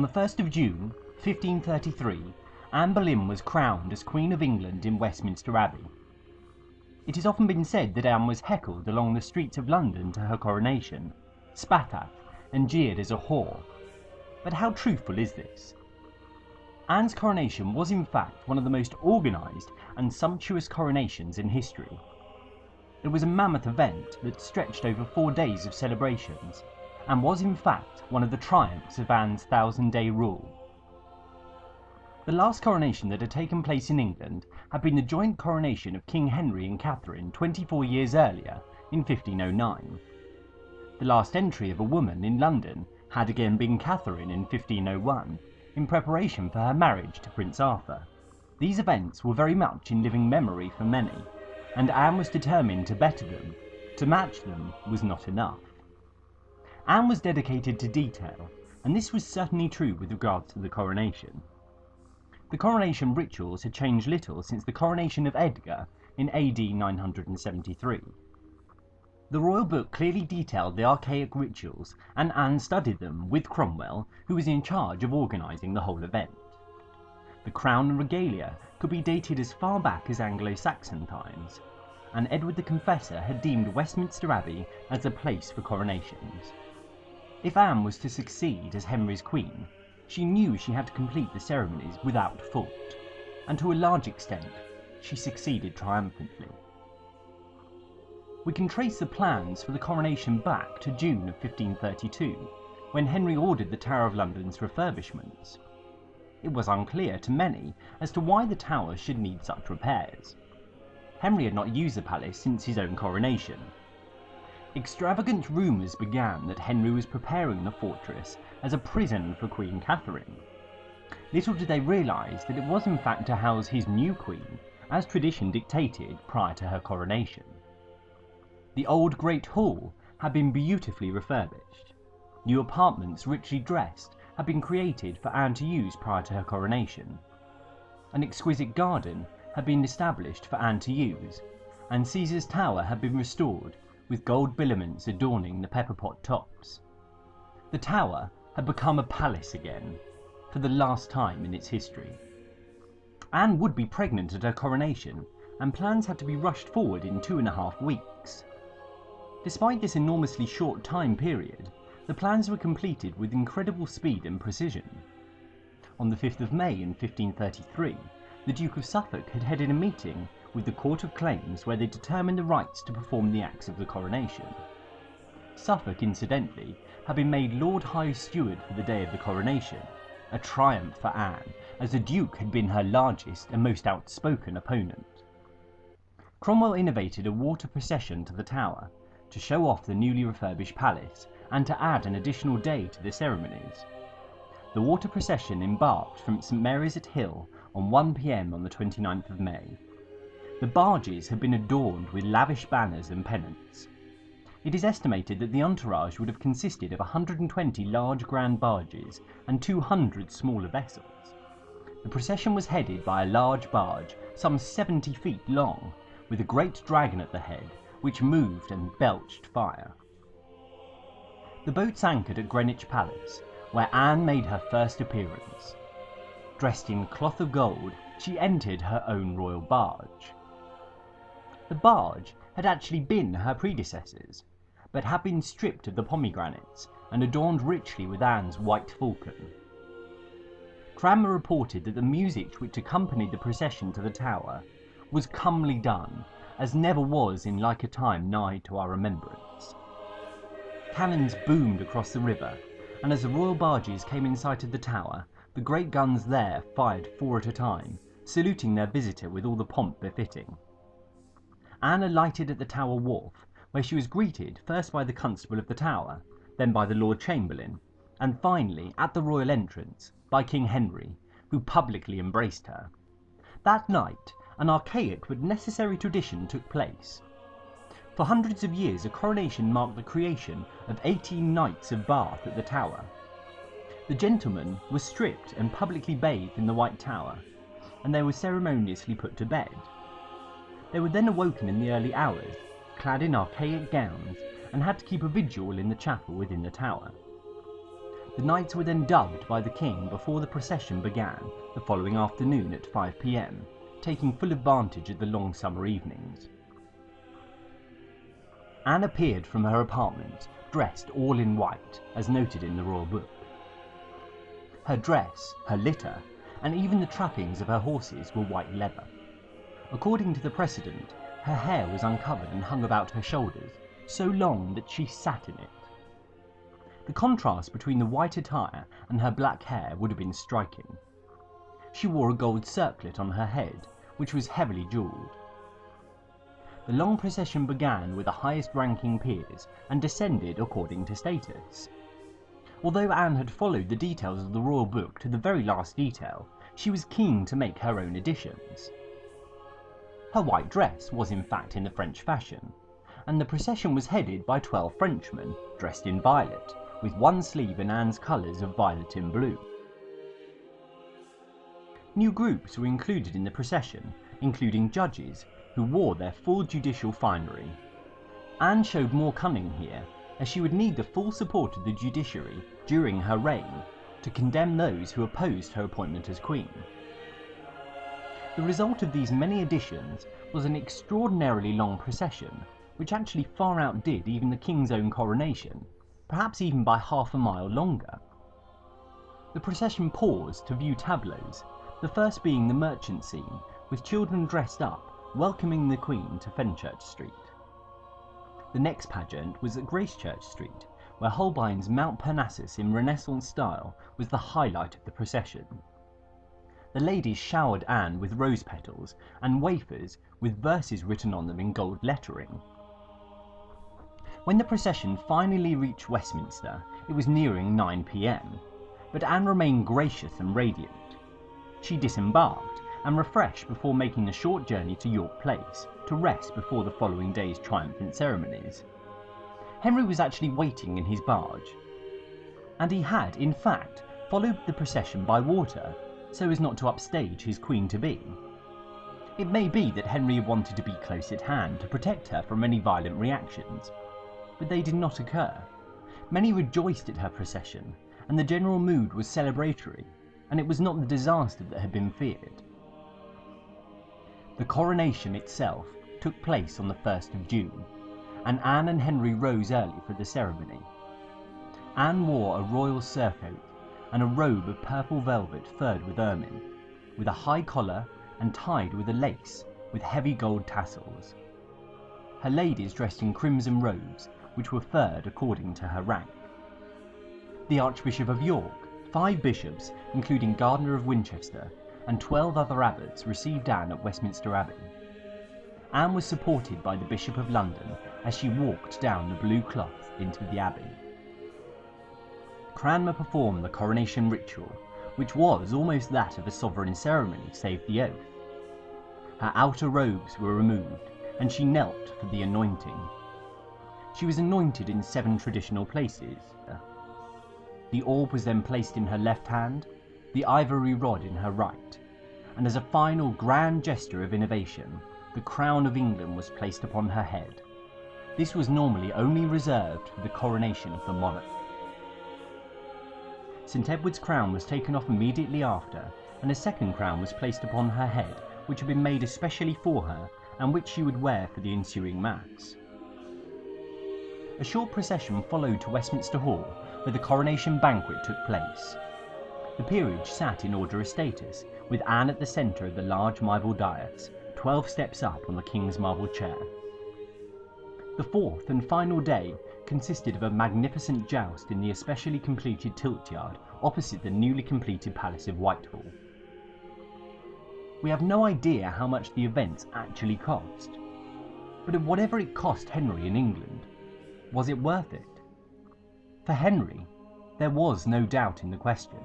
the 1st of June, 1533, Anne Boleyn was crowned as Queen of England in Westminster Abbey. It has often been said that Anne was heckled along the streets of London to her coronation, spat at, and jeered as a whore. But how truthful is this? Anne's coronation was in fact one of the most organised and sumptuous coronations in history. It was a mammoth event that stretched over 4 days of celebrations, and was in fact one of the triumphs of Anne's 1000-day rule. The last coronation that had taken place in England had been the joint coronation of King Henry and Catherine 24 years earlier, in 1509. The last entry of a woman in London had again been Catherine in 1501, in preparation for her marriage to Prince Arthur. These events were very much in living memory for many, and Anne was determined to better them. To match them was not enough. Anne was dedicated to detail, and this was certainly true with regards to the coronation. The coronation rituals had changed little since the coronation of Edgar in AD 973. The royal book clearly detailed the archaic rituals, and Anne studied them with Cromwell, who was in charge of organising the whole event. The crown and regalia could be dated as far back as Anglo-Saxon times, and Edward the Confessor had deemed Westminster Abbey as a place for coronations. If Anne was to succeed as Henry's queen, she knew she had to complete the ceremonies without fault, and to a large extent, she succeeded triumphantly. We can trace the plans for the coronation back to June of 1532, when Henry ordered the Tower of London's refurbishments. It was unclear to many as to why the tower should need such repairs. Henry had not used the palace since his own coronation. Extravagant rumours began that Henry was preparing the fortress as a prison for Queen Catherine. Little did they realise that it was in fact to house his new queen, as tradition dictated prior to her coronation. The old Great Hall had been beautifully refurbished. New apartments richly dressed had been created for Anne to use prior to her coronation. An exquisite garden had been established for Anne to use, and Caesar's Tower had been restored, with gold billements adorning the pepperpot tops. The tower had become a palace again, for the last time in its history. Anne would be pregnant at her coronation, and plans had to be rushed forward in 2.5 weeks. Despite this enormously short time period, the plans were completed with incredible speed and precision. On the 5th of May in 1533, the Duke of Suffolk had headed a meeting with the Court of Claims where they determined the rights to perform the acts of the coronation. Suffolk, incidentally, had been made Lord High Steward for the day of the coronation, a triumph for Anne, as the Duke had been her largest and most outspoken opponent. Cromwell innovated a water procession to the Tower, to show off the newly refurbished palace, and to add an additional day to the ceremonies. The water procession embarked from St Mary's at Hill on 1 p.m. on the 29th of May. The barges had been adorned with lavish banners and pennants. It is estimated that the entourage would have consisted of 120 large grand barges and 200 smaller vessels. The procession was headed by a large barge, some 70 feet long, with a great dragon at the head, which moved and belched fire. The boats anchored at Greenwich Palace, where Anne made her first appearance. Dressed in cloth of gold, she entered her own royal barge. The barge had actually been her predecessor's, but had been stripped of the pomegranates and adorned richly with Anne's white falcon. Cranmer reported that the music which accompanied the procession to the Tower was comely done, as never was in like a time nigh to our remembrance. Cannons boomed across the river, and as the royal barges came in sight of the Tower, the great guns there fired 4 at a time, saluting their visitor with all the pomp befitting. Anne alighted at the Tower Wharf, where she was greeted first by the Constable of the Tower, then by the Lord Chamberlain, and finally, at the royal entrance, by King Henry, who publicly embraced her. That night, an archaic but necessary tradition took place. For hundreds of years, a coronation marked the creation of 18 Knights of Bath at the Tower. The gentlemen were stripped and publicly bathed in the White Tower, and they were ceremoniously put to bed. They were then awoken in the early hours, clad in archaic gowns, and had to keep a vigil in the chapel within the tower. The knights were then dubbed by the king before the procession began the following afternoon at 5 p.m, taking full advantage of the long summer evenings. Anne appeared from her apartment, dressed all in white, as noted in the royal book. Her dress, her litter, and even the trappings of her horses were white leather. According to the precedent, her hair was uncovered and hung about her shoulders, so long that she sat in it. The contrast between the white attire and her black hair would have been striking. She wore a gold circlet on her head, which was heavily jewelled. The long procession began with the highest-ranking peers and descended according to status. Although Anne had followed the details of the royal book to the very last detail, she was keen to make her own additions. Her white dress was in fact in the French fashion, and the procession was headed by 12 Frenchmen, dressed in violet, with one sleeve in Anne's colours of violet and blue. New groups were included in the procession, including judges, who wore their full judicial finery. Anne showed more cunning here, as she would need the full support of the judiciary during her reign to condemn those who opposed her appointment as queen. The result of these many additions was an extraordinarily long procession, which actually far outdid even the king's own coronation, perhaps even by half a mile longer. The procession paused to view tableaus, the first being the merchant scene, with children dressed up, welcoming the Queen to Fenchurch Street. The next pageant was at Gracechurch Street, where Holbein's Mount Parnassus in Renaissance style was the highlight of the procession. The ladies showered Anne with rose petals and wafers with verses written on them in gold lettering. When the procession finally reached Westminster, it was nearing 9 p.m, but Anne remained gracious and radiant. She disembarked and refreshed before making the short journey to York Place to rest before the following day's triumphant ceremonies. Henry was actually waiting in his barge, and he had, in fact, followed the procession by water so as not to upstage his queen-to-be. It may be that Henry wanted to be close at hand to protect her from any violent reactions, but they did not occur. Many rejoiced at her procession, and the general mood was celebratory, and it was not the disaster that had been feared. The coronation itself took place on the 1st of June, and Anne and Henry rose early for the ceremony. Anne wore a royal surcoat and a robe of purple velvet furred with ermine, with a high collar and tied with a lace with heavy gold tassels. Her ladies dressed in crimson robes, which were furred according to her rank. The Archbishop of York, 5 bishops, including Gardiner of Winchester, and 12 other abbots received Anne at Westminster Abbey. Anne was supported by the Bishop of London as she walked down the blue cloth into the abbey. Cranmer performed the coronation ritual, which was almost that of a sovereign ceremony save the oath. Her outer robes were removed, and she knelt for the anointing. She was anointed in 7 traditional places. The orb was then placed in her left hand, the ivory rod in her right, and as a final grand gesture of innovation, the crown of England was placed upon her head. This was normally only reserved for the coronation of the monarch. St Edward's crown was taken off immediately after, and a second crown was placed upon her head, which had been made especially for her, and which she would wear for the ensuing Mass. A short procession followed to Westminster Hall, where the coronation banquet took place. The peerage sat in order of status, with Anne at the centre of the large marble dais, 12 steps up on the King's marble chair. The fourth and final day consisted of a magnificent joust in the especially completed tilt yard opposite the newly completed Palace of Whitehall. We have no idea how much the events actually cost, but whatever it cost Henry in England, was it worth it? For Henry, there was no doubt in the question.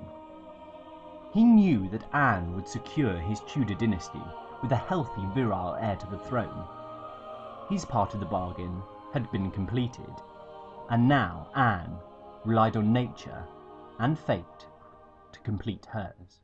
He knew that Anne would secure his Tudor dynasty with a healthy virile heir to the throne. His part of the bargain had been completed, and now Anne relied on nature and fate to complete hers.